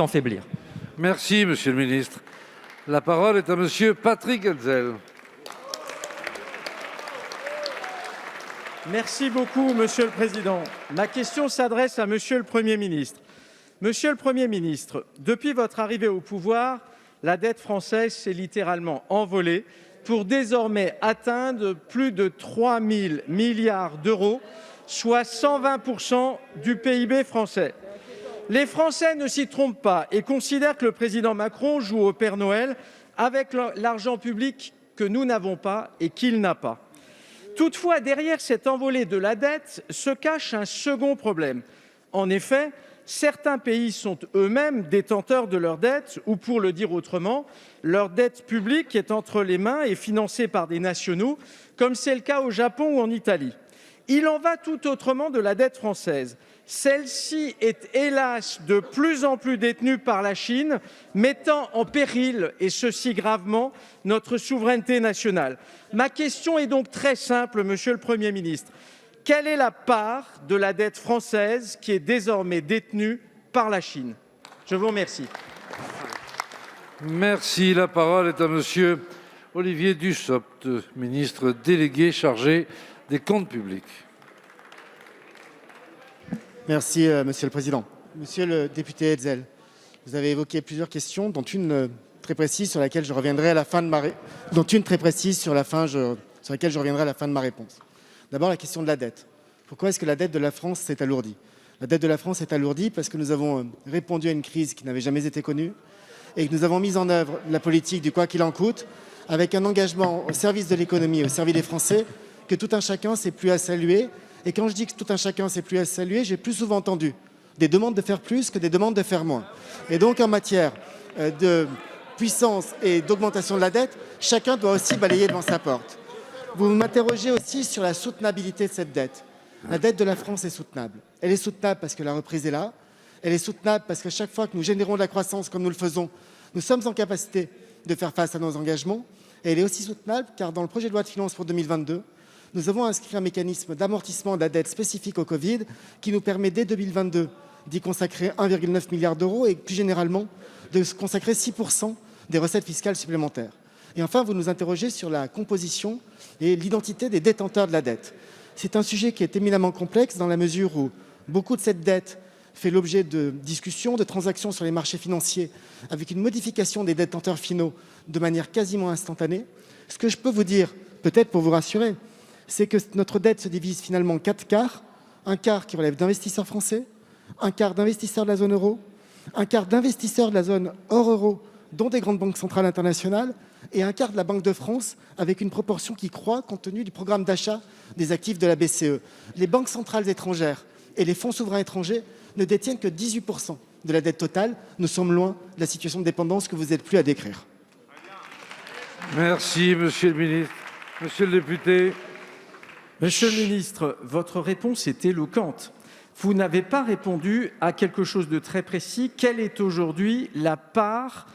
s'affaiblir. Merci, Monsieur le ministre. La parole est à Monsieur Patrick Hetzel. Merci beaucoup, Monsieur le Président. Ma question s'adresse à Monsieur le Premier ministre. Monsieur le Premier ministre, depuis votre arrivée au pouvoir, la dette française s'est littéralement envolée pour désormais atteindre plus de 3 000 milliards d'euros, soit 120% du PIB français. Les Français ne s'y trompent pas et considèrent que le président Macron joue au Père Noël avec l'argent public que nous n'avons pas et qu'il n'a pas. Toutefois, derrière cette envolée de la dette se cache un second problème. En effet, certains pays sont eux-mêmes détenteurs de leur dette, ou pour le dire autrement, leur dette publique est entre les mains et financée par des nationaux, comme c'est le cas au Japon ou en Italie. Il en va tout autrement de la dette française. Celle-ci est hélas de plus en plus détenue par la Chine, mettant en péril, et ceci gravement, notre souveraineté nationale. Ma question est donc très simple, Monsieur le Premier ministre. Quelle est la part de la dette française qui est désormais détenue par la Chine? Je vous remercie. Merci. La parole est à Monsieur Olivier Dussopt, ministre délégué chargé des comptes publics. Merci, Monsieur le Président. Monsieur le député Hetzel, vous avez évoqué plusieurs questions, dont une très précise sur laquelle je reviendrai à la fin de ma réponse. D'abord, la question de la dette. Pourquoi est-ce que la dette de la France s'est alourdie? La dette de la France s'est alourdie parce que nous avons répondu à une crise qui n'avait jamais été connue et que nous avons mis en œuvre la politique du « quoi qu'il en coûte » avec un engagement au service de l'économie, au service des Français, que tout un chacun s'est plu à saluer. Et quand je dis que tout un chacun s'est plu à saluer, j'ai plus souvent entendu des demandes de faire plus que des demandes de faire moins. Et donc, en matière de puissance et d'augmentation de la dette, chacun doit aussi balayer devant sa porte. Vous m'interrogez aussi sur la soutenabilité de cette dette. La dette de la France est soutenable. Elle est soutenable parce que la reprise est là. Elle est soutenable parce que chaque fois que nous générons de la croissance comme nous le faisons, nous sommes en capacité de faire face à nos engagements. Et elle est aussi soutenable car dans le projet de loi de finances pour 2022, nous avons inscrit un mécanisme d'amortissement de la dette spécifique au Covid qui nous permet dès 2022 d'y consacrer 1,9 milliard d'euros et plus généralement de consacrer 6% des recettes fiscales supplémentaires. Et enfin, vous nous interrogez sur la composition et l'identité des détenteurs de la dette. C'est un sujet qui est éminemment complexe dans la mesure où beaucoup de cette dette fait l'objet de discussions, de transactions sur les marchés financiers avec une modification des détenteurs finaux de manière quasiment instantanée. Ce que je peux vous dire, peut-être pour vous rassurer, c'est que notre dette se divise finalement en 4 quarts. Un quart qui relève d'investisseurs français, un quart d'investisseurs de la zone euro, un quart d'investisseurs de la zone hors euro, dont des grandes banques centrales internationales, et un quart de la Banque de France, avec une proportion qui croît compte tenu du programme d'achat des actifs de la BCE. Les banques centrales étrangères et les fonds souverains étrangers ne détiennent que 18% de la dette totale. Nous sommes loin de la situation de dépendance que vous n'êtes plus à décrire. Merci, Monsieur le ministre. Monsieur le député. Monsieur le ministre, votre réponse est éloquente. Vous n'avez pas répondu à quelque chose de très précis. Quelle est aujourd'hui la part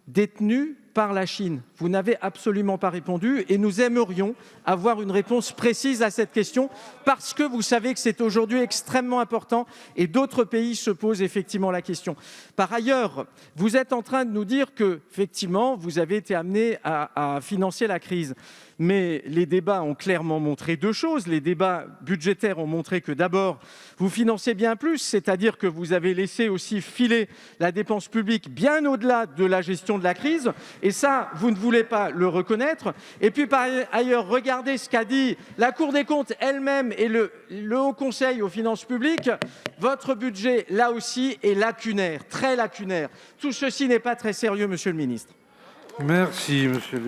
détenue par la Chine? Vous n'avez absolument pas répondu et nous aimerions avoir une réponse précise à cette question parce que vous savez que c'est aujourd'hui extrêmement important et d'autres pays se posent effectivement la question. Par ailleurs, vous êtes en train de nous dire que, effectivement, vous avez été amené à financer la crise. Mais les débats ont clairement montré deux choses. Les débats budgétaires ont montré que d'abord, vous financez bien plus, c'est-à-dire que vous avez laissé aussi filer la dépense publique bien au-delà de la gestion de la crise. Et ça, vous ne voulez pas le reconnaître. Et puis par ailleurs, regardez ce qu'a dit la Cour des comptes elle-même et le Haut Conseil aux finances publiques. Votre budget, là aussi, est lacunaire, très lacunaire. Tout ceci n'est pas très sérieux, Monsieur le ministre. Merci, Monsieur le